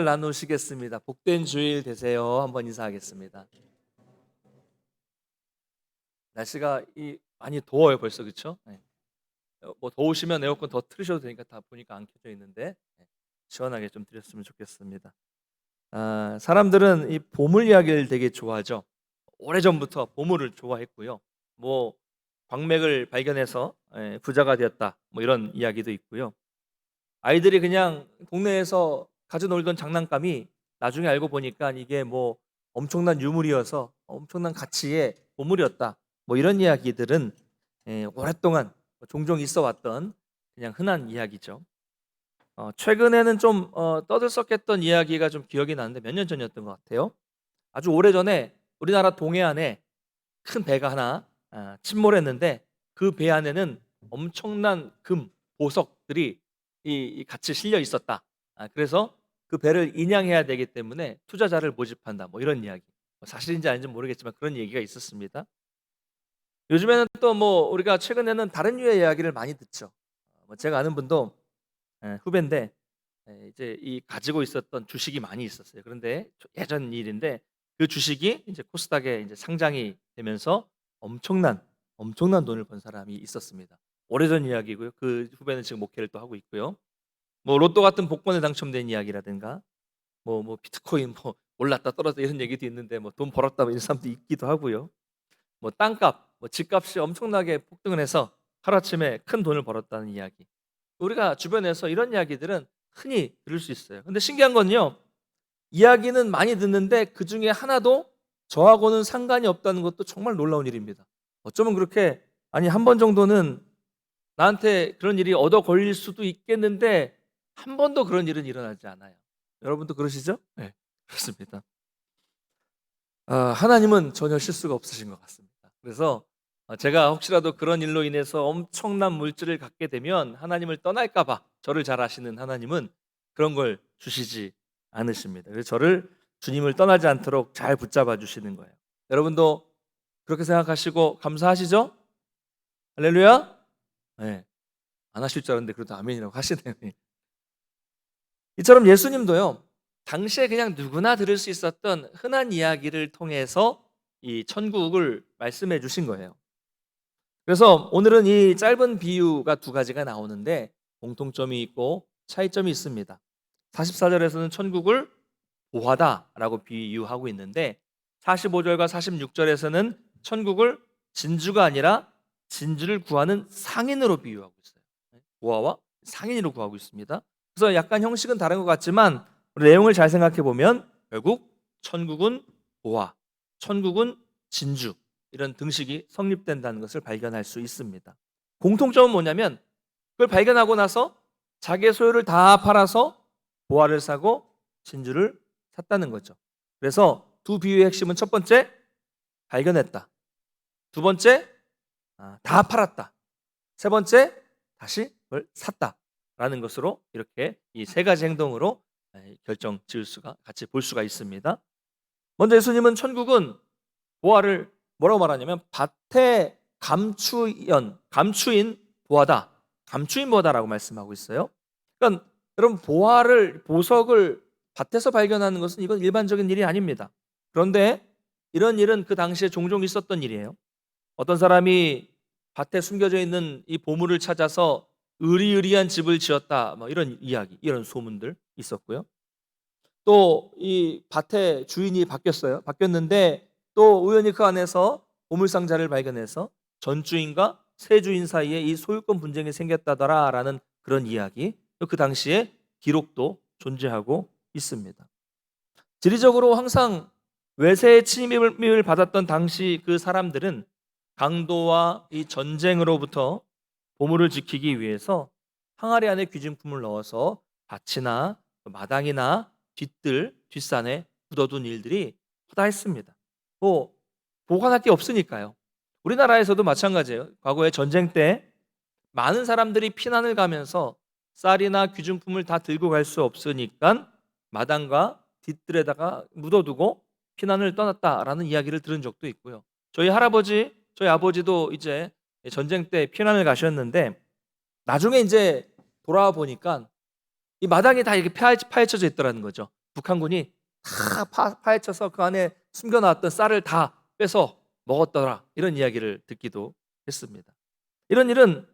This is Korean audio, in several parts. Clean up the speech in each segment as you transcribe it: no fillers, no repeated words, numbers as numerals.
나누시겠습니다. 복된 주일 되세요. 한번 인사하겠습니다. 날씨가 많이 더워요 벌써, 그렇죠? 네. 뭐 더우시면 에어컨 더 틀으셔도 되니까 다 보니까 안 켜져 있는데, 시원하게 좀 드렸으면 좋겠습니다. 사람들은 이 보물 이야기를 되게 좋아하죠. 오래전부터 보물을 좋아했고요. 뭐 광맥을 발견해서 부자가 되었다, 뭐 이런 이야기도 있고요. 아이들이 그냥 동네에서 가져 놀던 장난감이 나중에 알고 보니까 이게 뭐 엄청난 유물이어서 엄청난 가치의 보물이었다, 뭐 이런 이야기들은 오랫동안 종종 있어 왔던 그냥 흔한 이야기죠. 최근에는 좀 떠들썩했던 이야기가 좀 기억이 나는데 몇 년 전이었던 것 같아요. 아주 오래전에 우리나라 동해안에 큰 배가 하나 침몰했는데, 그 배 안에는 엄청난 금, 보석들이 같이 실려 있었다. 그래서 그 배를 인양해야 되기 때문에 투자자를 모집한다, 뭐 이런 이야기. 사실인지 아닌지 모르겠지만 그런 얘기가 있었습니다. 요즘에는 또 뭐 우리가 최근에는 다른 류의 이야기를 많이 듣죠. 뭐 제가 아는 분도 후배인데, 이제 이 가지고 있었던 주식이 많이 있었어요. 그런데 예전 일인데, 그 주식이 이제 코스닥에 이제 상장이 되면서 엄청난 돈을 번 사람이 있었습니다. 오래전 이야기고요. 그 후배는 지금 목회를 또 하고 있고요. 뭐 로또 같은 복권에 당첨된 이야기라든가, 뭐 비트코인 뭐 올랐다 떨어졌다 이런 얘기도 있는데, 뭐 돈 벌었다 뭐 이런 사람도 있기도 하고요. 뭐 땅값, 뭐 집값이 엄청나게 폭등을 해서 하루아침에 큰 돈을 벌었다는 이야기. 우리가 주변에서 이런 이야기들은 흔히 들을 수 있어요. 근데 신기한 건요, 이야기는 많이 듣는데 그중에 하나도 저하고는 상관이 없다는 것도 정말 놀라운 일입니다. 어쩌면 그렇게, 아니 한 번 정도는 나한테 그런 일이 얻어 걸릴 수도 있겠는데 한 번도 그런 일은 일어나지 않아요. 여러분도 그러시죠? 네, 그렇습니다. 하나님은 전혀 실수가 없으신 것 같습니다. 그래서 제가 혹시라도 그런 일로 인해서 엄청난 물질을 갖게 되면 하나님을 떠날까 봐, 저를 잘 아시는 하나님은 그런 걸 주시지 않으십니다. 그래서 저를 주님을 떠나지 않도록 잘 붙잡아 주시는 거예요. 여러분도 그렇게 생각하시고 감사하시죠? 할렐루야. 네, 안 하실 줄 알았는데 그래도 아멘이라고 하시네요. 이처럼 예수님도요, 당시에 그냥 누구나 들을 수 있었던 흔한 이야기를 통해서 이 천국을 말씀해 주신 거예요. 그래서 오늘은 이 짧은 비유가 두 가지가 나오는데 공통점이 있고 차이점이 있습니다. 44절에서는 천국을 보화다라고 비유하고 있는데, 45절과 46절에서는 천국을 진주가 아니라 진주를 구하는 상인으로 비유하고 있어요. 보화와 상인으로 구하고 있습니다. 그래서 약간 형식은 다른 것 같지만 우리 내용을 잘 생각해 보면 결국 천국은 보화, 천국은 진주, 이런 등식이 성립된다는 것을 발견할 수 있습니다. 공통점은 뭐냐면, 그걸 발견하고 나서 자기의 소유를 다 팔아서 보화를 사고 진주를 샀다는 거죠. 그래서 두 비유의 핵심은, 첫 번째, 발견했다. 두 번째, 다 팔았다. 세 번째, 다시 그걸 샀다라는 것으로, 이렇게 이 세 가지 행동으로 결정 지을 수가, 같이 볼 수가 있습니다. 먼저 예수님은 천국은 보화를 뭐라고 말하냐면 밭의 감추인 보화다. 감추인 보화다라고 말씀하고 있어요. 그러니까 여러분, 보석을 밭에서 발견하는 것은 이건 일반적인 일이 아닙니다. 그런데 이런 일은 그 당시에 종종 있었던 일이에요. 어떤 사람이 밭에 숨겨져 있는 이 보물을 찾아서 으리으리한 집을 지었다, 뭐 이런 이야기, 이런 소문들 있었고요. 또 이 밭의 주인이 바뀌었는데 또 우연히 그 안에서 보물상자를 발견해서 전 주인과 새 주인 사이에 이 소유권 분쟁이 생겼다더라라는 그런 이야기, 그 당시에 기록도 존재하고 있습니다. 지리적으로 항상 외세의 침입을 받았던 당시 그 사람들은 강도와 이 전쟁으로부터 보물을 지키기 위해서 항아리 안에 귀중품을 넣어서 밭이나 마당이나 뒷산에 묻어둔 일들이 허다했습니다. 뭐 보관할 게 없으니까요. 우리나라에서도 마찬가지예요. 과거에 전쟁 때 많은 사람들이 피난을 가면서 쌀이나 귀중품을 다 들고 갈 수 없으니까 마당과 뒷뜰에다가 묻어두고 피난을 떠났다라는 이야기를 들은 적도 있고요. 저희 아버지도 이제 전쟁 때 피난을 가셨는데, 나중에 이제 돌아와 보니까 이 마당이 다 이렇게 파헤쳐져 있더라는 거죠. 북한군이 다 파헤쳐서 그 안에 숨겨놨던 쌀을 다 빼서 먹었더라, 이런 이야기를 듣기도 했습니다. 이런 일은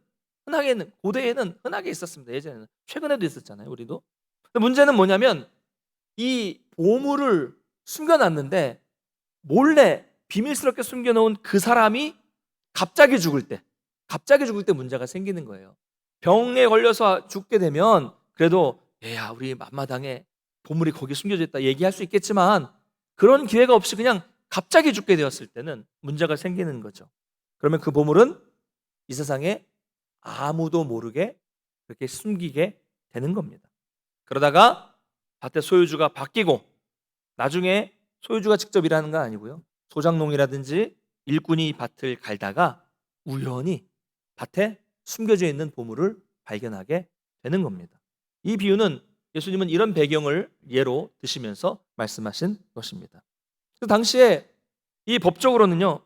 흔하게는, 고대에는 흔하게 있었습니다. 예전에는, 최근에도 있었잖아요, 우리도. 근데 문제는 뭐냐면 이 보물을 숨겨놨는데 몰래 비밀스럽게 숨겨놓은 그 사람이 갑자기 죽을 때 문제가 생기는 거예요. 병에 걸려서 죽게 되면 그래도 얘야, 우리 앞마당에 보물이 거기 숨겨져 있다 얘기할 수 있겠지만, 그런 기회가 없이 그냥 갑자기 죽게 되었을 때는 문제가 생기는 거죠. 그러면 그 보물은 이 세상에 아무도 모르게 그렇게 숨기게 되는 겁니다. 그러다가 밭의 소유주가 바뀌고, 나중에 소유주가 직접 일하는 건 아니고요, 소작농이라든지 일꾼이 밭을 갈다가 우연히 밭에 숨겨져 있는 보물을 발견하게 되는 겁니다. 이 비유는 예수님은 이런 배경을 예로 드시면서 말씀하신 것입니다. 그 당시에 이 법적으로는요,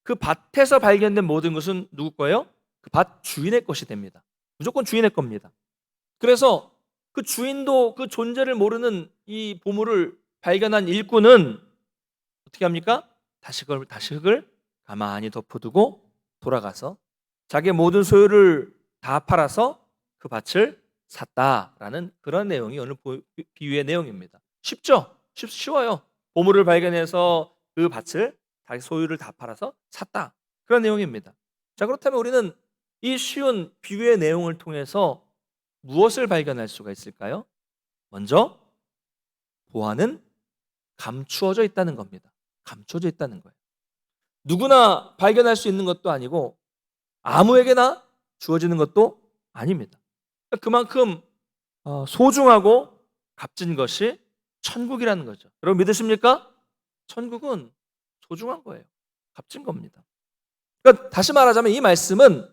그 밭에서 발견된 모든 것은 누구 거예요? 그 밭 주인의 것이 됩니다. 무조건 주인의 겁니다. 그래서 그 주인도 그 존재를 모르는 이 보물을 발견한 일꾼은 어떻게 합니까? 다시 흙을 가만히 덮어두고 돌아가서 자기의 모든 소유를 다 팔아서 그 밭을 샀다라는 그런 내용이 오늘 비유의 내용입니다. 쉽죠? 쉬워요. 보물을 발견해서 그 밭을 자기 소유를 다 팔아서 샀다, 그런 내용입니다. 자, 그렇다면 우리는 이 쉬운 비유의 내용을 통해서 무엇을 발견할 수가 있을까요? 먼저 보화는 감추어져 있다는 겁니다. 감춰져 있다는 거예요. 누구나 발견할 수 있는 것도 아니고 아무에게나 주어지는 것도 아닙니다. 그만큼 소중하고 값진 것이 천국이라는 거죠. 여러분 믿으십니까? 천국은 소중한 거예요. 값진 겁니다. 그러니까 다시 말하자면 이 말씀은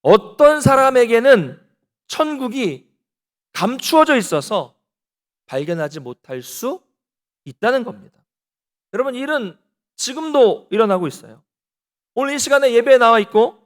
어떤 사람에게는 천국이 감추어져 있어서 발견하지 못할 수 있다는 겁니다. 여러분, 이 일은 지금도 일어나고 있어요. 오늘 이 시간에 예배에 나와 있고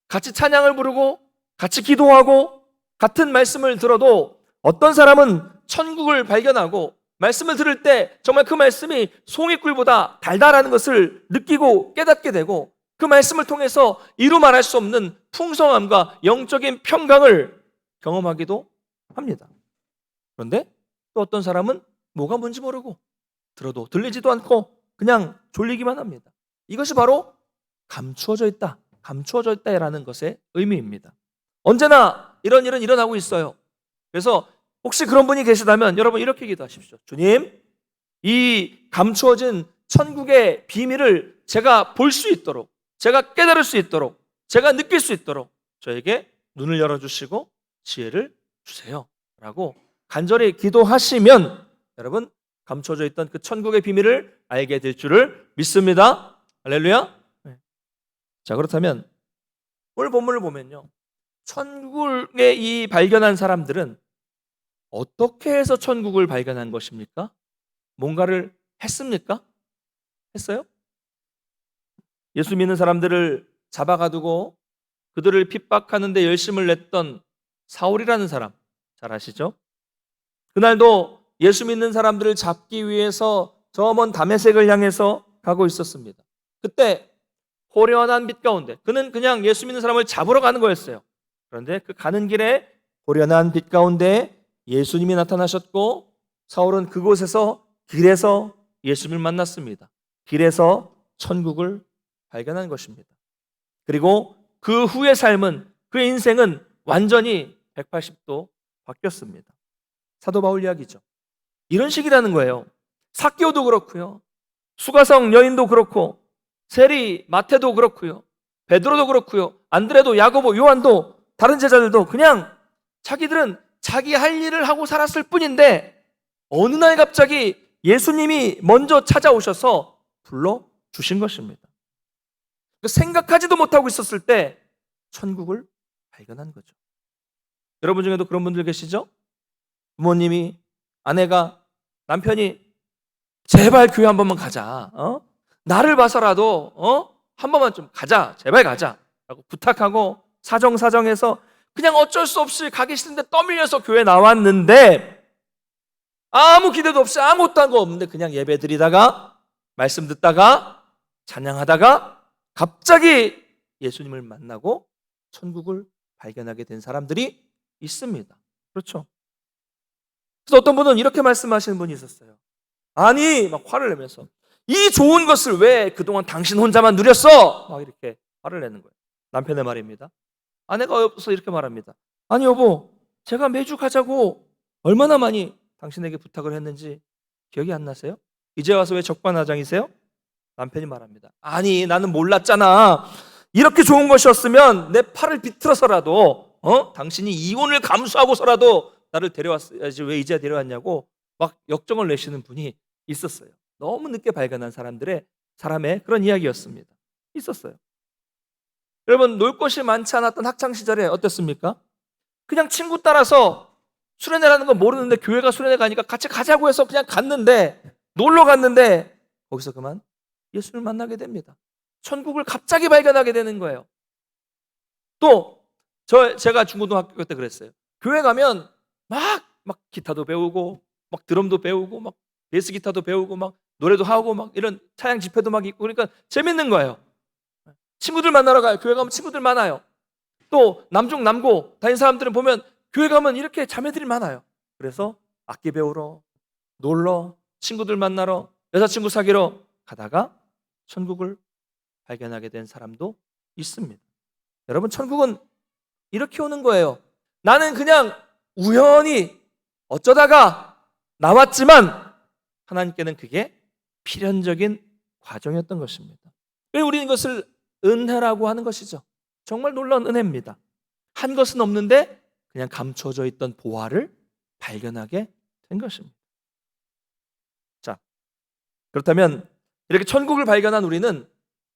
같이 찬양을 부르고 같이 기도하고 같은 말씀을 들어도 어떤 사람은 천국을 발견하고 말씀을 들을 때 정말 그 말씀이 송이꿀보다 달달하는 것을 느끼고 깨닫게 되고, 그 말씀을 통해서 이루 말할 수 없는 풍성함과 영적인 평강을 경험하기도 합니다. 그런데 또 어떤 사람은 뭐가 뭔지 모르고 들어도 들리지도 않고 그냥 졸리기만 합니다. 이것이 바로 감추어져 있다라는 것의 의미입니다. 언제나 이런 일은 일어나고 있어요. 그래서 혹시 그런 분이 계시다면 여러분 이렇게 기도하십시오. 주님, 이 감추어진 천국의 비밀을 제가 볼 수 있도록, 제가 깨달을 수 있도록, 제가 느낄 수 있도록 저에게 눈을 열어주시고 지혜를 주세요 라고 간절히 기도하시면 여러분, 감춰져 있던 그 천국의 비밀을 알게 될 줄을 믿습니다. 할렐루야. 자, 그렇다면 오늘 본문을 보면요, 천국에 이 발견한 사람들은 어떻게 해서 천국을 발견한 것입니까? 뭔가를 했습니까? 했어요? 예수 믿는 사람들을 잡아가두고 그들을 핍박하는 데 열심을 냈던 사울이라는 사람 잘 아시죠? 그날도 예수 믿는 사람들을 잡기 위해서 저 먼 다메섹을 향해서 가고 있었습니다. 그때 호련한 빛 가운데, 그는 그냥 예수 믿는 사람을 잡으러 가는 거였어요. 그런데 그 가는 길에 호련한 빛 가운데 예수님이 나타나셨고, 사울은 그곳에서 길에서 예수님을 만났습니다. 길에서 천국을 발견한 것입니다. 그리고 그 후의 삶은, 그의 인생은 완전히 180도 바뀌었습니다. 사도 바울 이야기죠. 이런 식이라는 거예요. 삭개오도 그렇고요, 수가성 여인도 그렇고, 세리 마태도 그렇고요, 베드로도 그렇고요, 안드레도, 야고보, 요한도, 다른 제자들도 그냥 자기들은 자기 할 일을 하고 살았을 뿐인데 어느 날 갑자기 예수님이 먼저 찾아오셔서 불러주신 것입니다. 생각하지도 못하고 있었을 때 천국을 발견한 거죠. 여러분 중에도 그런 분들 계시죠? 부모님이, 아내가, 남편이 제발 교회 한 번만 가자, 나를 봐서라도 한 번만 좀 가자, 제발 가자 라고 부탁하고 사정해서 그냥 어쩔 수 없이 가기 싫은데 떠밀려서 교회 나왔는데 아무 기대도 없이 아무것도 한 거 없는데 그냥 예배 드리다가 말씀 듣다가 찬양하다가 갑자기 예수님을 만나고 천국을 발견하게 된 사람들이 있습니다. 그렇죠? 그래서 어떤 분은 이렇게 말씀하시는 분이 있었어요. 아니, 막 화를 내면서 이 좋은 것을 왜 그동안 당신 혼자만 누렸어? 막 이렇게 화를 내는 거예요. 남편의 말입니다. 아내가 옆에서 이렇게 말합니다. 아니 여보, 제가 매주 가자고 얼마나 많이 당신에게 부탁을 했는지 기억이 안 나세요? 이제 와서 왜 적반하장이세요? 남편이 말합니다. 아니, 나는 몰랐잖아. 이렇게 좋은 것이었으면 내 팔을 비틀어서라도 당신이 이혼을 감수하고서라도 나를 데려왔어야지 왜 이제 데려왔냐고 막 역정을 내시는 분이 있었어요. 너무 늦게 발견한 사람의 그런 이야기였습니다. 있었어요. 여러분, 놀 곳이 많지 않았던 학창 시절에 어땠습니까? 그냥 친구 따라서 수련회라는 건 모르는데 교회가 수련회 가니까 같이 가자고 해서 그냥 갔는데, 놀러 갔는데 거기서 그만 예수를 만나게 됩니다. 천국을 갑자기 발견하게 되는 거예요. 또 제가 중고등학교 때 그랬어요. 교회 가면 막 기타도 배우고 막 드럼도 배우고 막 베이스 기타도 배우고 막 노래도 하고 막 이런 찬양 집회도 막 있고 그러니까 재밌는 거예요. 친구들 만나러 가요. 교회 가면 친구들 많아요. 또 남중 남고 다닌 사람들은 보면 교회 가면 이렇게 자매들이 많아요. 그래서 악기 배우러, 놀러, 친구들 만나러, 여자친구 사귀러 가다가 천국을 발견하게 된 사람도 있습니다. 여러분, 천국은 이렇게 오는 거예요. 나는 그냥 우연히 어쩌다가 나왔지만 하나님께는 그게 필연적인 과정이었던 것입니다. 왜 우리는 이것을 은혜라고 하는 것이죠. 정말 놀라운 은혜입니다. 한 것은 없는데 그냥 감춰져 있던 보화를 발견하게 된 것입니다. 자, 그렇다면 이렇게 천국을 발견한 우리는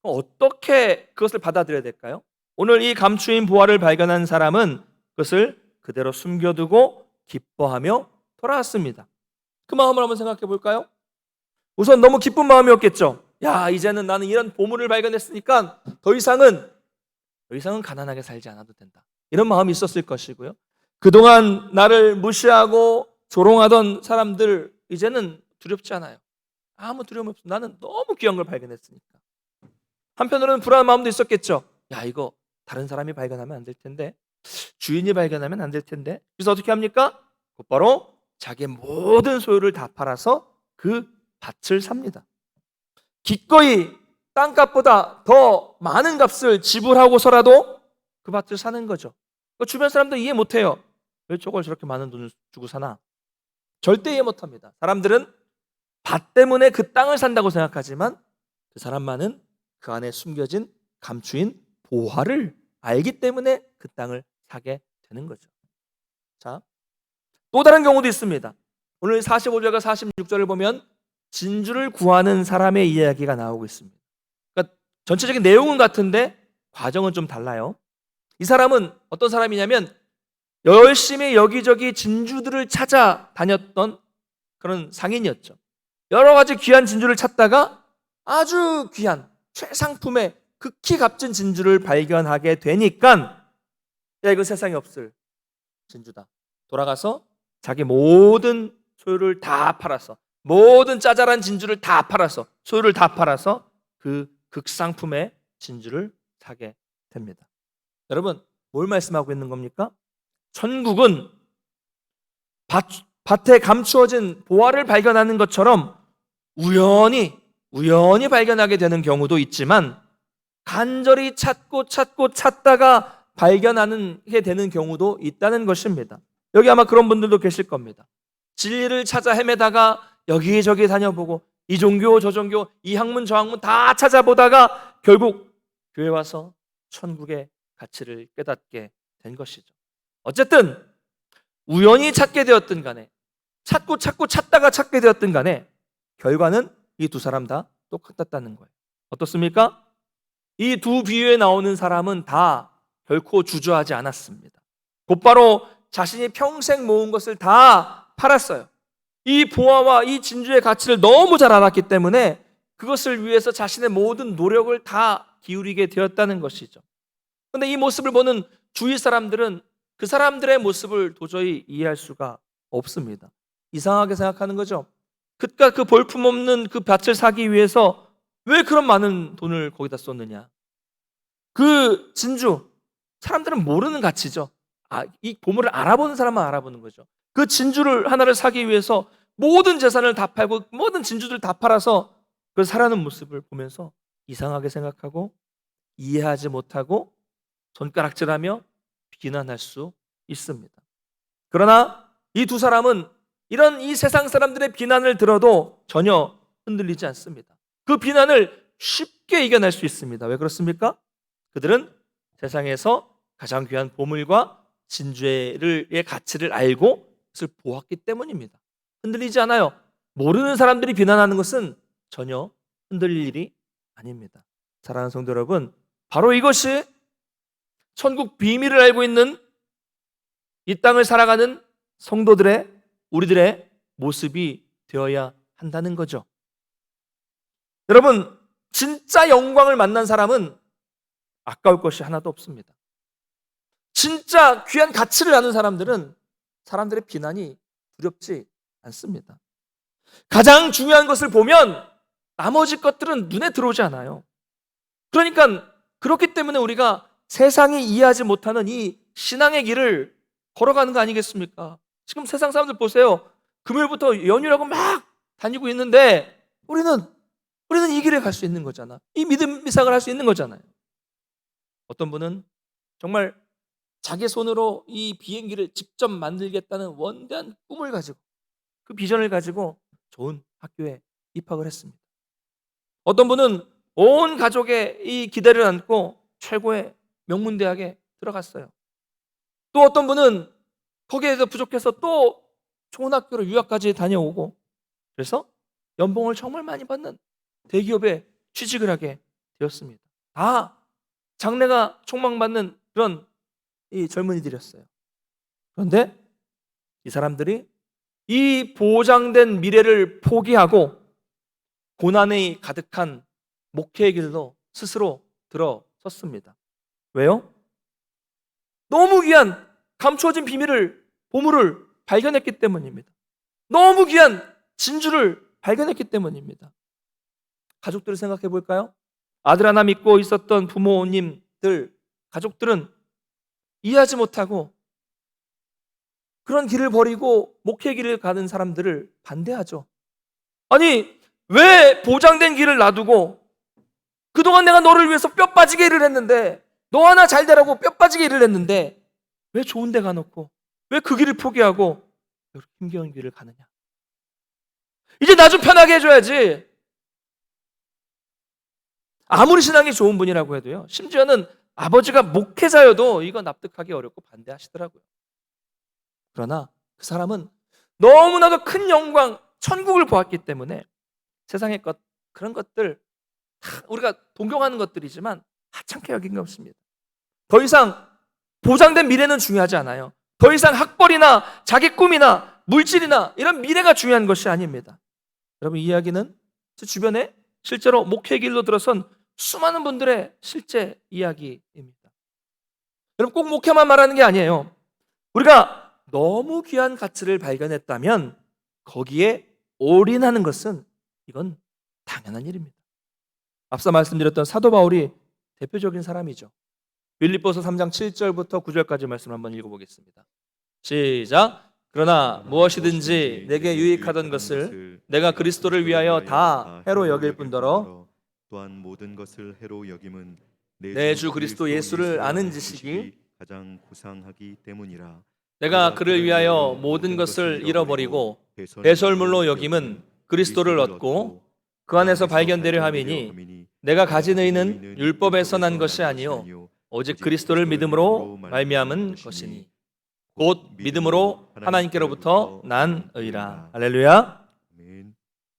어떻게 그것을 받아들여야 될까요? 오늘 이 감추인 보화를 발견한 사람은 그것을 그대로 숨겨두고 기뻐하며 돌아왔습니다. 그 마음을 한번 생각해 볼까요? 우선 너무 기쁜 마음이었겠죠. 야, 이제는 나는 이런 보물을 발견했으니까 더 이상은 가난하게 살지 않아도 된다. 이런 마음이 있었을 것이고요. 그동안 나를 무시하고 조롱하던 사람들 이제는 두렵지 않아요. 아무 두려움 없어. 나는 너무 귀한 걸 발견했으니까. 한편으로는 불안한 마음도 있었겠죠. 야, 이거 다른 사람이 발견하면 안 될 텐데, 주인이 발견하면 안 될 텐데. 그래서 어떻게 합니까? 곧바로 자기의 모든 소유를 다 팔아서 그 밭을 삽니다. 기꺼이 땅값보다 더 많은 값을 지불하고서라도 그 밭을 사는 거죠. 주변 사람들 이해 못해요. 왜 저걸 저렇게 많은 돈을 주고 사나? 절대 이해 못합니다. 사람들은 밭 때문에 그 땅을 산다고 생각하지만 그 사람만은 그 안에 숨겨진 감추인 보화를 알기 때문에 그 땅을 사게 되는 거죠. 자, 또 다른 경우도 있습니다. 오늘 45절과 46절을 보면 진주를 구하는 사람의 이야기가 나오고 있습니다. 그러니까 전체적인 내용은 같은데 과정은 좀 달라요. 이 사람은 어떤 사람이냐면 열심히 여기저기 진주들을 찾아다녔던 그런 상인이었죠. 여러 가지 귀한 진주를 찾다가 아주 귀한 최상품의 극히 값진 진주를 발견하게 되니까 야, 이거 세상에 없을 진주다. 돌아가서 자기 모든 소유를 다 팔아서, 모든 짜잘한 진주를 다 팔아서, 소유를 다 팔아서 그 극상품의 진주를 사게 됩니다. 여러분, 뭘 말씀하고 있는 겁니까? 천국은 밭에 감추어진 보화를 발견하는 것처럼 우연히 발견하게 되는 경우도 있지만 간절히 찾다가 발견하게 되는 경우도 있다는 것입니다. 여기 아마 그런 분들도 계실 겁니다. 진리를 찾아 헤매다가 여기저기 다녀보고 이 종교 저 종교 이 학문 저 학문 다 찾아보다가 결국 교회 와서 천국의 가치를 깨닫게 된 것이죠. 어쨌든 우연히 찾게 되었든 간에 찾다가 찾게 되었든 간에 결과는 이 두 사람 다 똑같았다는 거예요. 어떻습니까? 이 두 비유에 나오는 사람은 다 결코 주저하지 않았습니다. 곧바로 자신이 평생 모은 것을 다 팔았어요. 이 보화와 이 진주의 가치를 너무 잘 알았기 때문에 그것을 위해서 자신의 모든 노력을 다 기울이게 되었다는 것이죠. 그런데 이 모습을 보는 주위 사람들은 그 사람들의 모습을 도저히 이해할 수가 없습니다. 이상하게 생각하는 거죠. 그깟 그 볼품없는 그 밭을 사기 위해서 왜 그런 많은 돈을 거기다 쏟느냐. 그 진주, 사람들은 모르는 가치죠. 이 보물을 알아보는 사람만 알아보는 거죠. 그 진주를 하나를 사기 위해서 모든 재산을 다 팔고 모든 진주들 다 팔아서 그 살아가는 모습을 보면서 이상하게 생각하고 이해하지 못하고 손가락질하며 비난할 수 있습니다. 그러나 이 두 사람은 이런 이 세상 사람들의 비난을 들어도 전혀 흔들리지 않습니다. 그 비난을 쉽게 이겨낼 수 있습니다. 왜 그렇습니까? 그들은 세상에서 가장 귀한 보물과 진주의 가치를 알고 그것을 보았기 때문입니다. 흔들리지 않아요. 모르는 사람들이 비난하는 것은 전혀 흔들릴 일이 아닙니다. 사랑하는 성도 여러분, 바로 이것이 천국 비밀을 알고 있는 이 땅을 살아가는 성도들의, 우리들의 모습이 되어야 한다는 거죠. 여러분, 진짜 영광을 만난 사람은 아까울 것이 하나도 없습니다. 진짜 귀한 가치를 아는 사람들은 사람들의 비난이 두렵지 않습니다. 가장 중요한 것을 보면 나머지 것들은 눈에 들어오지 않아요. 그러니까 그렇기 때문에 우리가 세상이 이해하지 못하는 이 신앙의 길을 걸어가는 거 아니겠습니까? 지금 세상 사람들 보세요. 금요일부터 연휴라고 막 다니고 있는데 우리는 이 길에 갈 수 있는 거잖아. 이 믿음 이상을 할 수 있는 거잖아요. 어떤 분은 정말 자기 손으로 이 비행기를 직접 만들겠다는 원대한 꿈을 가지고 그 비전을 가지고 좋은 학교에 입학을 했습니다. 어떤 분은 온 가족의 이 기대를 안고 최고의 명문대학에 들어갔어요. 또 어떤 분은 거기에서 부족해서 또 좋은 학교로 유학까지 다녀오고 그래서 연봉을 정말 많이 받는 대기업에 취직을 하게 되었습니다. 다 장래가 촉망받는 그런 이 젊은이들이었어요. 그런데 이 사람들이 이 보장된 미래를 포기하고 고난이 가득한 목회의 길로 스스로 들어섰습니다. 왜요? 너무 귀한 감추어진 보물을 발견했기 때문입니다. 너무 귀한 진주를 발견했기 때문입니다. 가족들을 생각해 볼까요? 아들 하나 믿고 있었던 부모님들, 가족들은 이해하지 못하고 그런 길을 버리고 목회 길을 가는 사람들을 반대하죠. 아니, 왜 보장된 길을 놔두고 그동안 내가 너를 위해서 뼈 빠지게 일을 했는데 너 하나 잘 되라고 뼈 빠지게 일을 했는데 왜 좋은 데 가놓고 왜 그 길을 포기하고 이렇게 힘겨운 길을 가느냐. 이제 나 좀 편하게 해줘야지. 아무리 신앙이 좋은 분이라고 해도요, 심지어는 아버지가 목회자여도 이거 납득하기 어렵고 반대하시더라고요. 그러나 그 사람은 너무나도 큰 영광, 천국을 보았기 때문에 세상의 것, 그런 것들 다 우리가 동경하는 것들이지만 하찮게 여긴 게 없습니다. 더 이상 보장된 미래는 중요하지 않아요. 더 이상 학벌이나 자기 꿈이나 물질이나 이런 미래가 중요한 것이 아닙니다. 여러분, 이 이야기는 제 주변에 실제로 목회 길로 들어선 수많은 분들의 실제 이야기입니다. 여러분, 꼭 목회만 말하는 게 아니에요. 우리가 너무 귀한 가치를 발견했다면 거기에 올인하는 것은 이건 당연한 일입니다. 앞서 말씀드렸던 사도 바울이 대표적인 사람이죠. 빌립보서 3장 7절부터 9절까지 말씀 한번 읽어보겠습니다. 시작. 그러나 무엇이든지 내게 유익하던 것을 내가 그리스도를 위하여 다 해로 여길 뿐더러 또한 모든 것을 해로 여김은 내 주 그리스도 예수를 아는 지식이 가장 고상하기 때문이라. 내가 그를 위하여 모든 것을 잃어버리고 배설물로 여김은 그리스도를 얻고 그 안에서 발견되려 함이니 내가 가진 의는 율법에서 난 것이 아니요 오직 그리스도를 믿음으로 말미암은 것이니 곧 믿음으로 하나님께로부터 난 의라. 할렐루야.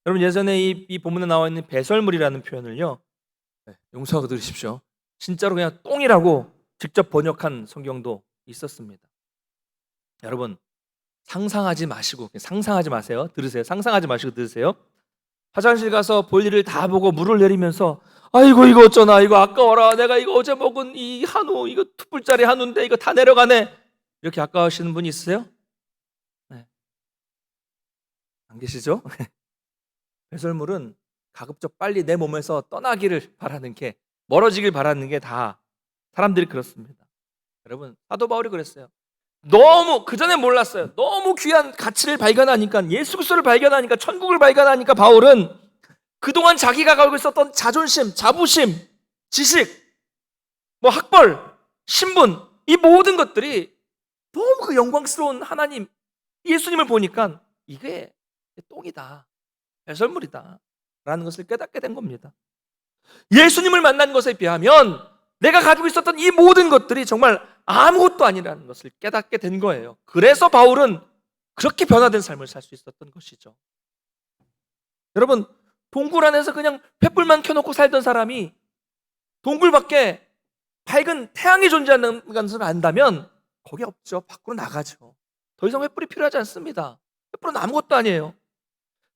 여러분, 예전에 이 본문에 나와 있는 배설물이라는 표현을요, 용서하고 들으십시오. 진짜로 그냥 똥이라고 직접 번역한 성경도 있었습니다. 여러분, 상상하지 마시고, 상상하지 마세요. 들으세요. 상상하지 마시고 들으세요. 화장실 가서 볼일을 다 보고 물을 내리면서 아이고 이거 어쩌나, 이거 아까워라, 내가 이거 어제 먹은 이 한우, 이거 툭불짜리 한우인데 이거 다 내려가네, 이렇게 아까워하시는 분이 있으세요? 네. 안 계시죠? 배설물은 가급적 빨리 내 몸에서 떠나기를 바라는 게, 멀어지길 바라는 게 다 사람들이 그렇습니다. 여러분, 사도 바울이 그랬어요. 너무 그전에 몰랐어요. 너무 귀한 가치를 발견하니까, 예수 그리스도를 발견하니까, 천국을 발견하니까 바울은 그동안 자기가 가지고 있었던 자존심, 자부심, 지식, 뭐 학벌, 신분, 이 모든 것들이 너무 그 영광스러운 하나님, 예수님을 보니까 이게 똥이다, 배설물이다 라는 것을 깨닫게 된 겁니다. 예수님을 만난 것에 비하면 내가 가지고 있었던 이 모든 것들이 정말 아무것도 아니라는 것을 깨닫게 된 거예요. 그래서 바울은 그렇게 변화된 삶을 살 수 있었던 것이죠. 여러분, 동굴 안에서 그냥 횃불만 켜놓고 살던 사람이 동굴 밖에 밝은 태양이 존재하는 것을 안다면 거기 없죠. 밖으로 나가죠. 더 이상 횃불이 필요하지 않습니다. 횃불은 아무것도 아니에요.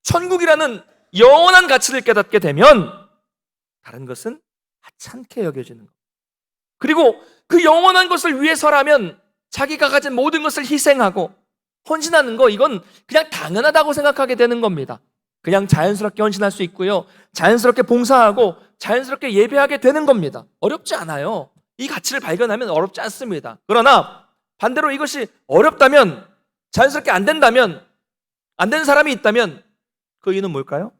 천국이라는 영원한 가치를 깨닫게 되면 다른 것은 하찮게 여겨지는 것. 그리고 그 영원한 것을 위해서라면 자기가 가진 모든 것을 희생하고 헌신하는 거, 이건 그냥 당연하다고 생각하게 되는 겁니다. 그냥 자연스럽게 헌신할 수 있고요, 자연스럽게 봉사하고 자연스럽게 예배하게 되는 겁니다. 어렵지 않아요. 이 가치를 발견하면 어렵지 않습니다. 그러나 반대로 이것이 어렵다면, 자연스럽게 안 된다면, 안 되는 사람이 있다면 그 이유는 뭘까요?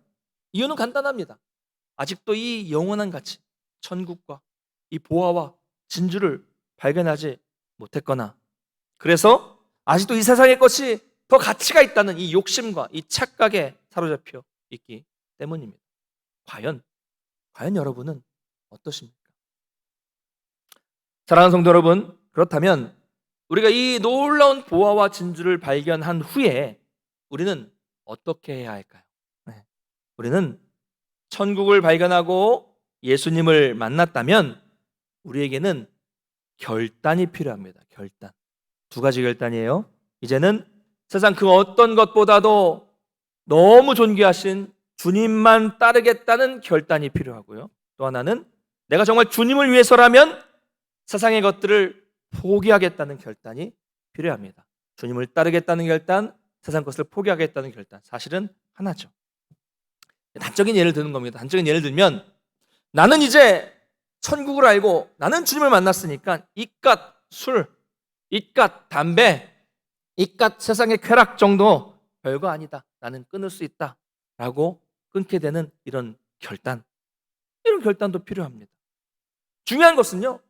이유는 간단합니다. 아직도 이 영원한 가치, 천국과 이 보화와 진주를 발견하지 못했거나, 그래서 아직도 이 세상의 것이 더 가치가 있다는 이 욕심과 이 착각에 사로잡혀 있기 때문입니다. 과연 여러분은 어떠십니까? 사랑하는 성도 여러분, 그렇다면 우리가 이 놀라운 보화와 진주를 발견한 후에 우리는 어떻게 해야 할까요? 우리는 천국을 발견하고 예수님을 만났다면 우리에게는 결단이 필요합니다. 결단. 두 가지 결단이에요. 이제는 세상 그 어떤 것보다도 너무 존귀하신 주님만 따르겠다는 결단이 필요하고요. 또 하나는 내가 정말 주님을 위해서라면 세상의 것들을 포기하겠다는 결단이 필요합니다. 주님을 따르겠다는 결단, 세상 것을 포기하겠다는 결단, 사실은 하나죠. 단적인 예를 드는 겁니다. 단적인 예를 들면, 나는 이제 천국을 알고 나는 주님을 만났으니까 이깟 술, 이깟 담배, 이깟 세상의 쾌락 정도 별거 아니다, 나는 끊을 수 있다 라고 끊게 되는 이런 결단도 필요합니다. 중요한 것은요,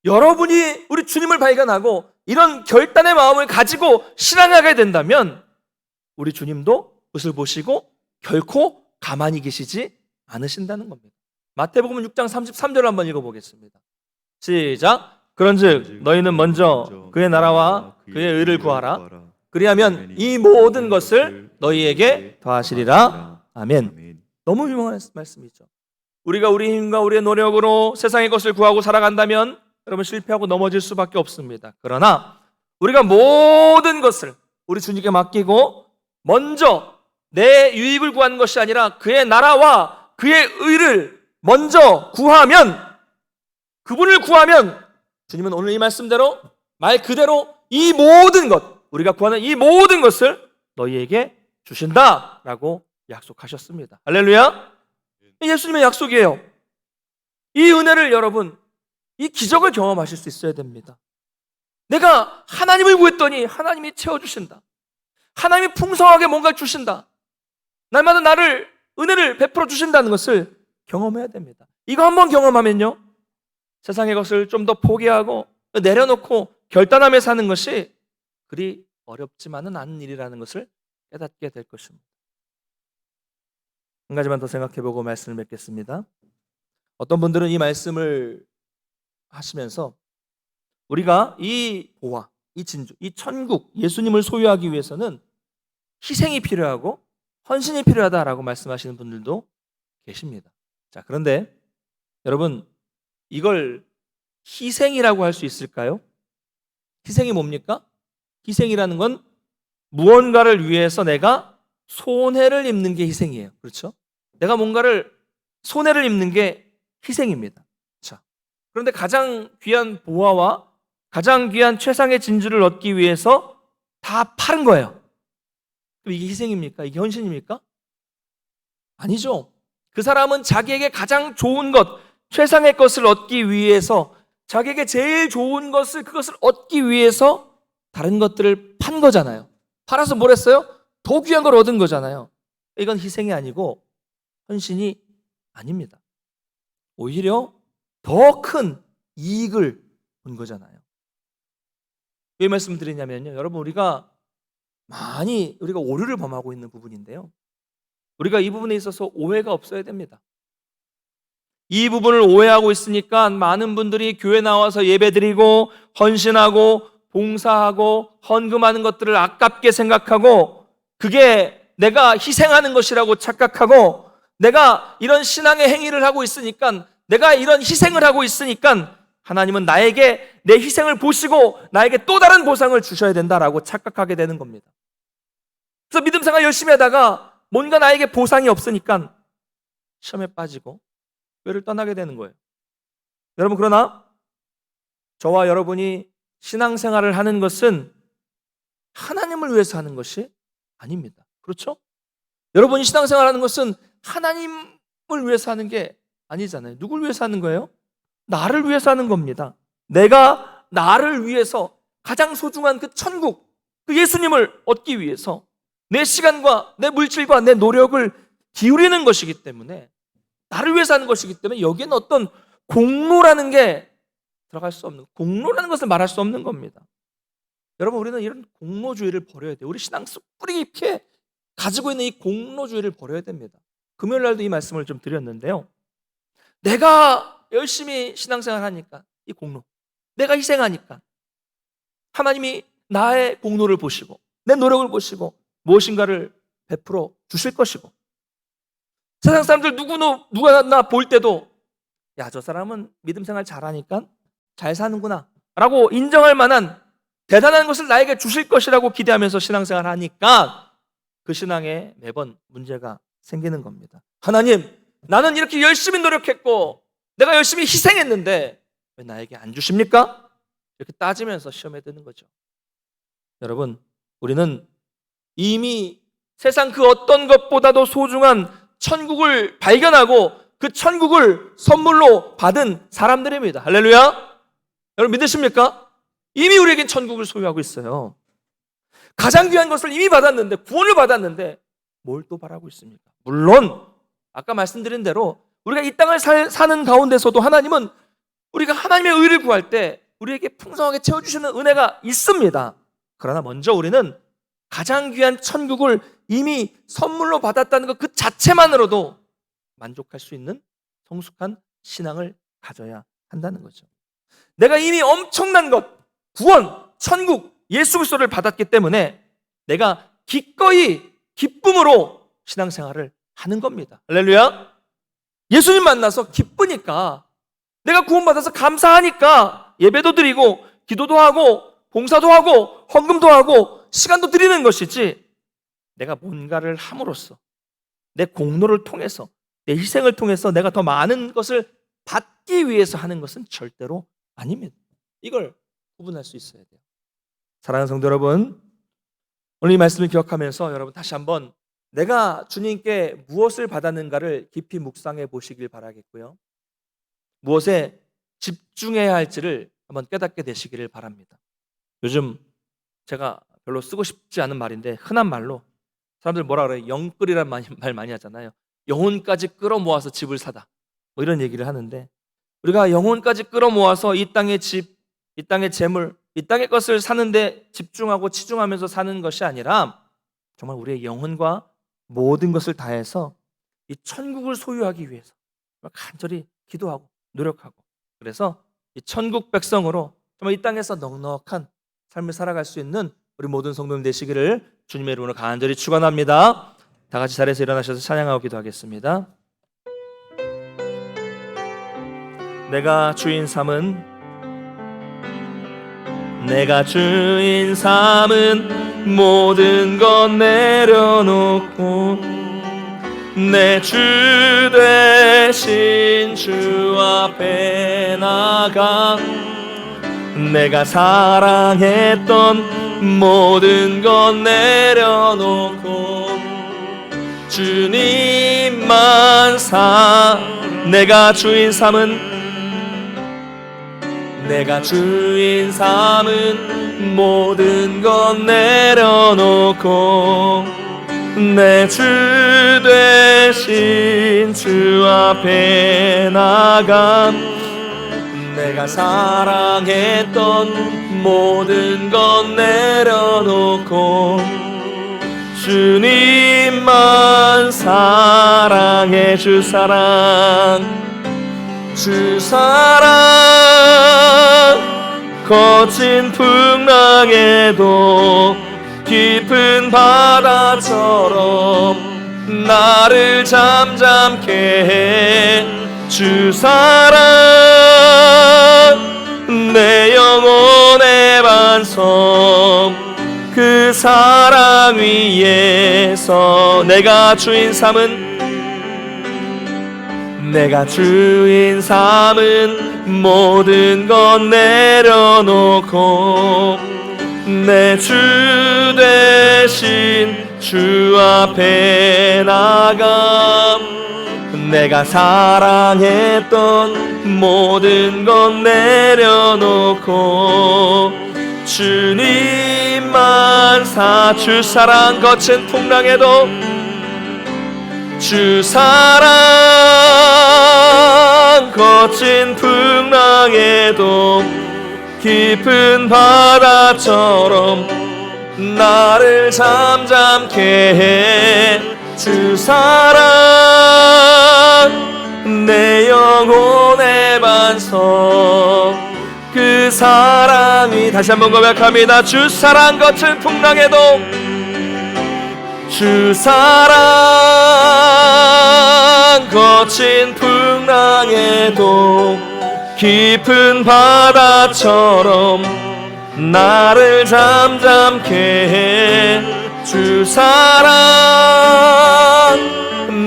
여러분이 우리 주님을 발견하고 이런 결단의 마음을 가지고 신앙하게 된다면 우리 주님도 그것을 보시고 결코 가만히 계시지 않으신다는 겁니다. 마태복음 6장 33절을 한번 읽어보겠습니다. 시작. 그런즉 너희는 먼저 그의 나라와 그의 의를 구하라. 그리하면 이 모든 것을 너희에게 더하시리라. 아멘. 너무 유명한 말씀이죠. 우리가 우리 힘과 우리의 노력으로 세상의 것을 구하고 살아간다면 여러분 실패하고 넘어질 수밖에 없습니다. 그러나 우리가 모든 것을 우리 주님께 맡기고 먼저 내 유익을 구하는 것이 아니라 그의 나라와 그의 의를 먼저 구하면, 그분을 구하면 주님은 오늘 이 말씀대로, 말 그대로 이 모든 것, 우리가 구하는 이 모든 것을 너희에게 주신다라고 약속하셨습니다. 할렐루야. 예수님의 약속이에요. 이 은혜를 여러분, 이 기적을 경험하실 수 있어야 됩니다. 내가 하나님을 구했더니 하나님이 채워주신다, 하나님이 풍성하게 뭔가를 주신다, 날마다 나를 은혜를 베풀어 주신다는 것을 경험해야 됩니다. 이거 한번 경험하면요, 세상의 것을 좀 더 포기하고 내려놓고 결단하며 사는 것이 그리 어렵지만은 않은 일이라는 것을 깨닫게 될 것입니다. 한 가지만 더 생각해보고 말씀을 맺겠습니다. 어떤 분들은 이 말씀을 하시면서 우리가 이 보화, 이 진주, 이 천국, 예수님을 소유하기 위해서는 희생이 필요하고 헌신이 필요하다라고 말씀하시는 분들도 계십니다. 자, 그런데 여러분, 이걸 희생이라고 할 수 있을까요? 희생이 뭡니까? 희생이라는 건 무언가를 위해서 내가 손해를 입는 게 희생이에요. 그렇죠? 내가 뭔가를 손해를 입는 게 희생입니다. 자, 그런데 가장 귀한 보화와 가장 귀한 최상의 진주를 얻기 위해서 다 파는 거예요. 그럼 이게 희생입니까? 이게 헌신입니까? 아니죠. 그 사람은 자기에게 가장 좋은 것, 최상의 것을 얻기 위해서, 자기에게 제일 좋은 것을, 그것을 얻기 위해서 다른 것들을 판 거잖아요. 팔아서 뭘 했어요? 더 귀한 걸 얻은 거잖아요. 이건 희생이 아니고 헌신이 아닙니다. 오히려 더 큰 이익을 본 거잖아요. 왜 말씀드리냐면요, 여러분, 우리가 오류를 범하고 있는 부분인데요, 우리가 이 부분에 있어서 오해가 없어야 됩니다. 이 부분을 오해하고 있으니까 많은 분들이 교회 나와서 예배드리고 헌신하고 봉사하고 헌금하는 것들을 아깝게 생각하고, 그게 내가 희생하는 것이라고 착각하고, 내가 이런 신앙의 행위를 하고 있으니까, 내가 이런 희생을 하고 있으니까 하나님은 나에게 내 희생을 보시고 나에게 또 다른 보상을 주셔야 된다라고 착각하게 되는 겁니다. 그래서 믿음 생활 열심히 하다가 뭔가 나에게 보상이 없으니까 시험에 빠지고 교회를 떠나게 되는 거예요. 여러분, 그러나 저와 여러분이 신앙생활을 하는 것은 하나님을 위해서 하는 것이 아닙니다. 그렇죠? 여러분이 신앙생활을 하는 것은 하나님을 위해서 하는 게 아니잖아요. 누굴 위해서 하는 거예요? 나를 위해서 하는 겁니다. 내가 나를 위해서 가장 소중한 그 천국, 그 예수님을 얻기 위해서 내 시간과 내 물질과 내 노력을 기울이는 것이기 때문에, 나를 위해서 하는 것이기 때문에 여기에는 어떤 공로라는 게 들어갈 수 없는, 공로라는 것을 말할 수 없는 겁니다. 여러분, 우리는 이런 공로주의를 버려야 돼요. 우리 신앙 속 뿌리 깊이 가지고 있는 이 공로주의를 버려야 됩니다. 금요일 날도 이 말씀을 좀 드렸는데요, 내가 열심히 신앙생활 하니까 이 공로, 내가 희생하니까 하나님이 나의 공로를 보시고 내 노력을 보시고 무엇인가를 베풀어 주실 것이고, 세상 사람들 누가 나 볼 때도 야, 저 사람은 믿음 생활 잘하니까 잘 사는구나 라고 인정할 만한 대단한 것을 나에게 주실 것이라고 기대하면서 신앙생활 하니까 그 신앙에 매번 문제가 생기는 겁니다. 하나님, 나는 이렇게 열심히 노력했고 내가 열심히 희생했는데 왜 나에게 안 주십니까? 이렇게 따지면서 시험에 드는 거죠. 여러분, 우리는 이미 세상 그 어떤 것보다도 소중한 천국을 발견하고 그 천국을 선물로 받은 사람들입니다. 할렐루야! 여러분, 믿으십니까? 이미 우리에겐 천국을 소유하고 있어요. 가장 귀한 것을 이미 받았는데, 구원을 받았는데 뭘 또 바라고 있습니까? 물론 아까 말씀드린 대로 우리가 이 땅을 사는 가운데서도 하나님은 우리가 하나님의 의를 구할 때 우리에게 풍성하게 채워주시는 은혜가 있습니다. 그러나 먼저 우리는 가장 귀한 천국을 이미 선물로 받았다는 것 그 자체만으로도 만족할 수 있는 성숙한 신앙을 가져야 한다는 거죠. 내가 이미 엄청난 것, 구원, 천국, 예수 그리스도를 받았기 때문에 내가 기꺼이 기쁨으로 신앙생활을 하는 겁니다. 할렐루야! 예수님 만나서 기쁘니까, 내가 구원받아서 감사하니까 예배도 드리고 기도도 하고 봉사도 하고 헌금도 하고 시간도 드리는 것이지, 내가 뭔가를 함으로써 내 공로를 통해서 내 희생을 통해서 내가 더 많은 것을 받기 위해서 하는 것은 절대로 아닙니다. 이걸 구분할 수 있어야 돼요. 사랑하는 성도 여러분, 오늘 이 말씀을 기억하면서 여러분 다시 한번 내가 주님께 무엇을 받았는가를 깊이 묵상해 보시길 바라겠고요, 무엇에 집중해야 할지를 한번 깨닫게 되시기를 바랍니다. 요즘 제가 별로 쓰고 싶지 않은 말인데, 흔한 말로 사람들 뭐라 그래요? 영끌이란 말 많이 하잖아요. 영혼까지 끌어모아서 집을 사다, 뭐 이런 얘기를 하는데, 우리가 영혼까지 끌어모아서 이 땅의 집, 이 땅의 재물, 이 땅의 것을 사는데 집중하고 치중하면서 사는 것이 아니라 정말 우리의 영혼과 모든 것을 다해서 이 천국을 소유하기 위해서 간절히 기도하고 노력하고, 그래서 이 천국 백성으로 정말 이 땅에서 넉넉한 삶을 살아갈 수 있는 우리 모든 성도님 되시기를 주님의 이름으로 간절히 축원합니다. 다 같이 자리에서 일어나셔서 찬양하고 기도하겠습니다. 내가 주인 삼은 모든 것 내려놓고 내 주 되신 주 앞에 나가, 내가 사랑했던 모든 것 내려놓고 주님만 내가 주인 삼은 모든 것 내려놓고 내 주 되신 주 앞에 나감 내가 사랑했던 모든 것 내려놓고 주님만 사랑해 주 사랑 거친 풍랑에도 깊은 바다처럼 나를 잠잠케 해 주 사랑 내 영혼의 반성 그 사랑 위에서 내가 주인 삼은 모든 것 내려놓고 내 주 대신 주 앞에 나가 내가 사랑했던 모든 것 내려놓고 주님만 주 사랑 거친 풍랑에도 주 사랑 거친 풍랑에도 깊은 바다처럼 나를 잠잠케 해 주 사랑 내 영혼의 반석 그 사랑이 다시 한번 고백합니다. 주 사랑 거친 풍랑에도 주 사랑 거친 풍랑에도 깊은 바다처럼 나를 잠잠케 해 주 사랑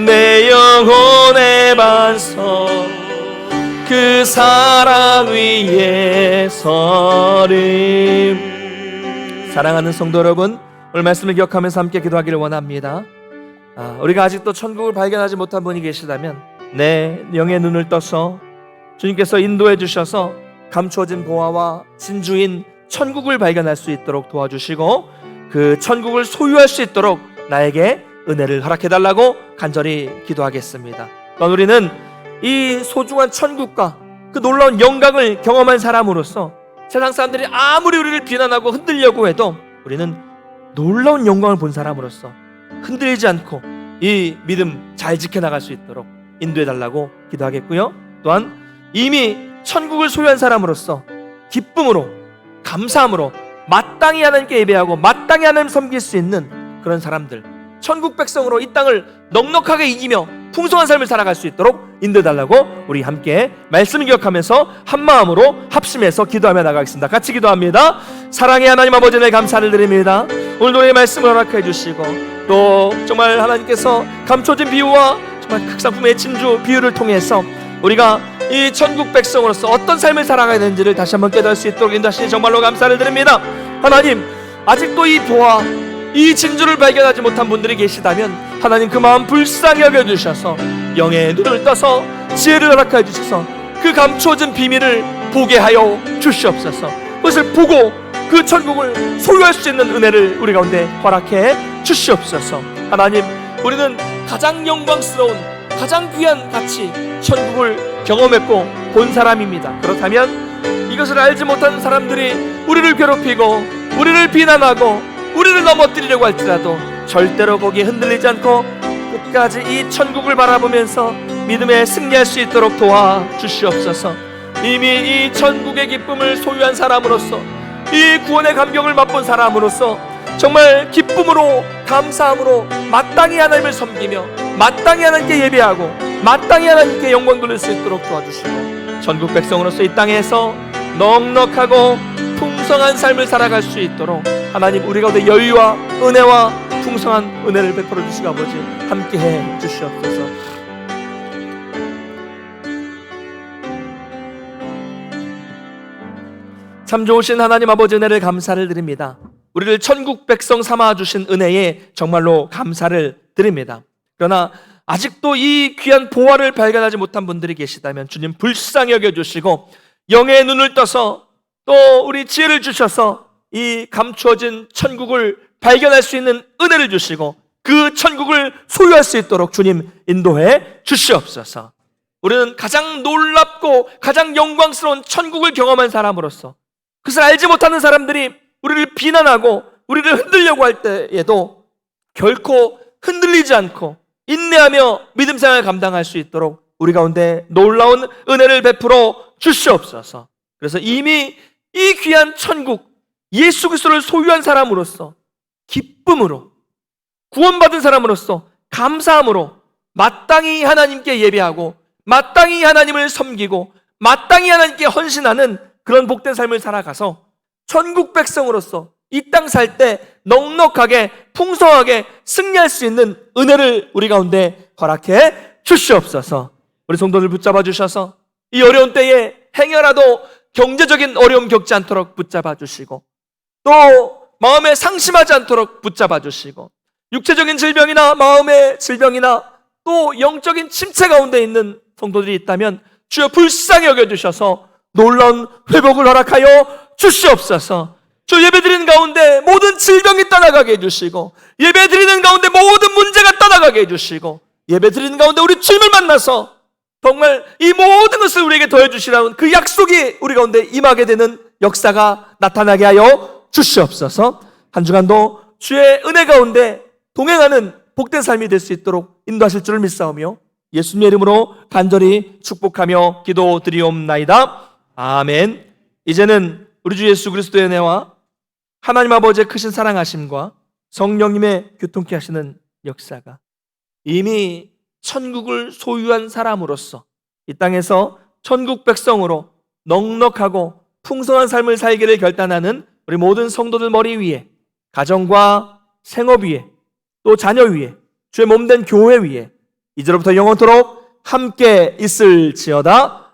내 영혼의 반석 그 사랑 위에 서림. 사랑하는 성도 여러분, 오늘 말씀을 기억하면서 함께 기도하기를 원합니다. 우리가 아직도 천국을 발견하지 못한 분이 계시다면 내 영의 눈을 떠서 주님께서 인도해 주셔서 감추어진 보화와 진주인 천국을 발견할 수 있도록 도와주시고 그 천국을 소유할 수 있도록 나에게 은혜를 허락해달라고 간절히 기도하겠습니다. 또한 우리는 이 소중한 천국과 그 놀라운 영광을 경험한 사람으로서 세상 사람들이 아무리 우리를 비난하고 흔들려고 해도 우리는 놀라운 영광을 본 사람으로서 흔들리지 않고 이 믿음 잘 지켜나갈 수 있도록 인도해달라고 기도하겠고요. 또한 이미 천국을 소유한 사람으로서 기쁨으로 감사함으로 마땅히 하나님께 예배하고 마땅히 하나님 섬길 수 있는 그런 사람들, 천국 백성으로 이 땅을 넉넉하게 이기며 풍성한 삶을 살아갈 수 있도록 인도해달라고 우리 함께 말씀을 기억하면서 한마음으로 합심해서 기도하며 나가겠습니다. 같이 기도합니다. 사랑의 하나님 아버지, 내 감사를 드립니다. 오늘도 내 말씀을 허락해 주시고 또 정말 하나님께서 감춰진 비유와 정말 극상품의 진주 비유를 통해서 우리가 이 천국 백성으로서 어떤 삶을 살아가야 되는지를 다시 한번 깨달을 수 있도록 인도하시니 정말로 감사를 드립니다. 하나님, 아직도 이 보화, 이 진주를 발견하지 못한 분들이 계시다면 하나님 그 마음 불쌍히 여겨주셔서 영의 눈을 떠서 지혜를 허락하여 주셔서 그 감추어진 비밀을 보게 하여 주시옵소서. 그것을 보고 그 천국을 소유할 수 있는 은혜를 우리 가운데 허락해 주시옵소서. 하나님, 우리는 가장 영광스러운 가장 귀한 가치 천국을 경험했고 본 사람입니다. 그렇다면 이것을 알지 못하는 사람들이 우리를 괴롭히고 우리를 비난하고 우리를 넘어뜨리려고 할지라도 절대로 거기에 흔들리지 않고 끝까지 이 천국을 바라보면서 믿음에 승리할 수 있도록 도와주시옵소서. 이미 이 천국의 기쁨을 소유한 사람으로서 이 구원의 감격을 맛본 사람으로서 정말 기쁨으로 감사함으로 마땅히 하나님을 섬기며 마땅히 하나님께 예배하고 마땅히 하나님께 영광 돌릴 수 있도록 도와주시고 천국 백성으로서 이 땅에서 넉넉하고 풍성한 삶을 살아갈 수 있도록 하나님 우리 가운데 여유와 은혜와 풍성한 은혜를 베풀어 주시고 아버지 함께해 주시옵소서. 참 좋으신 하나님 아버지 은혜를 감사를 드립니다. 우리를 천국 백성 삼아 주신 은혜에 정말로 감사를 드립니다. 그러나 아직도 이 귀한 보화를 발견하지 못한 분들이 계시다면 주님 불쌍히 여겨주시고 영의 눈을 떠서 또 우리 지혜를 주셔서 이 감추어진 천국을 발견할 수 있는 은혜를 주시고 그 천국을 소유할 수 있도록 주님 인도해 주시옵소서. 우리는 가장 놀랍고 가장 영광스러운 천국을 경험한 사람으로서 그것을 알지 못하는 사람들이 우리를 비난하고 우리를 흔들려고 할 때에도 결코 흔들리지 않고 인내하며 믿음 생활을 감당할 수 있도록 우리 가운데 놀라운 은혜를 베풀어 주시옵소서. 그래서 이미 이 귀한 천국 예수 그리스도를 소유한 사람으로서 기쁨으로 구원받은 사람으로서 감사함으로 마땅히 하나님께 예배하고 마땅히 하나님을 섬기고 마땅히 하나님께 헌신하는 그런 복된 삶을 살아가서 천국 백성으로서 이 땅 살 때 넉넉하게 풍성하게 승리할 수 있는 은혜를 우리 가운데 허락해 주시옵소서. 우리 성도들 붙잡아 주셔서 이 어려운 때에 행여라도 경제적인 어려움 겪지 않도록 붙잡아 주시고 또 마음에 상심하지 않도록 붙잡아 주시고 육체적인 질병이나 마음의 질병이나 또 영적인 침체 가운데 있는 성도들이 있다면 주여 불쌍히 여겨주셔서 놀라운 회복을 허락하여 주시옵소서. 주 예배드리는 가운데 모든 질병이 떠나가게 해주시고 예배드리는 가운데 모든 문제가 떠나가게 해주시고 예배드리는 가운데 우리 주님을 만나서 정말 이 모든 것을 우리에게 더해주시라는 그 약속이 우리 가운데 임하게 되는 역사가 나타나게 하여 주시옵소서. 한 주간도 주의 은혜 가운데 동행하는 복된 삶이 될 수 있도록 인도하실 줄을 믿사오며 예수님의 이름으로 간절히 축복하며 기도드리옵나이다. 아멘. 이제는 우리 주 예수 그리스도의 은혜와 하나님 아버지의 크신 사랑하심과 성령님의 교통케 하시는 역사가 이미 천국을 소유한 사람으로서 이 땅에서 천국 백성으로 넉넉하고 풍성한 삶을 살기를 결단하는 우리 모든 성도들 머리 위에 가정과 생업 위에 또 자녀 위에 주의 몸된 교회 위에 이제로부터 영원토록 함께 있을지어다.